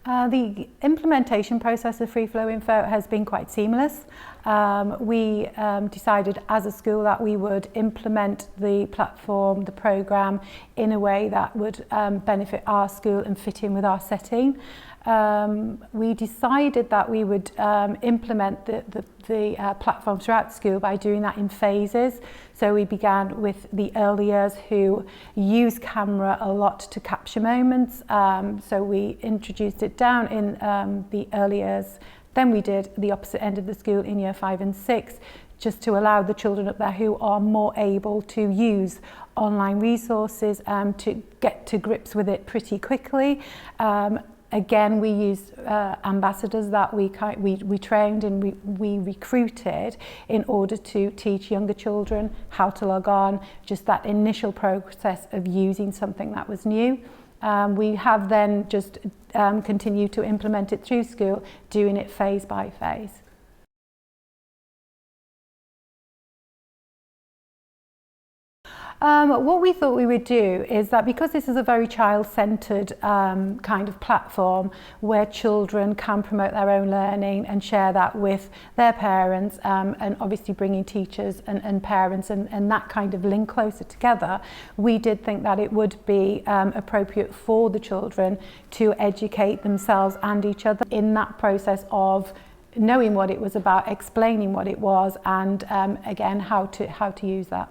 The implementation process of FreeFlowInfo has been quite seamless. We decided as a school that we would implement the platform, the programme, in a way that would benefit our school and fit in with our setting. We decided that we would implement the platform throughout the school by doing that in phases. So we began with the early years who use camera a lot to capture moments. So we introduced it down in the early years. Then we did the opposite end of the school in year 5 and 6, just to allow the children up there who are more able to use online resources to get to grips with it pretty quickly. Again, we used ambassadors that we trained and we recruited in order to teach younger children how to log on, just that initial process of using something that was new. We have then just continued to implement it through school, doing it phase by phase. What we thought we would do is that because this is a very child-centred kind of platform where children can promote their own learning and share that with their parents, and obviously bringing teachers and parents and that kind of link closer together, we did think that it would be appropriate for the children to educate themselves and each other in that process of knowing what it was about, explaining what it was, and again how to use that.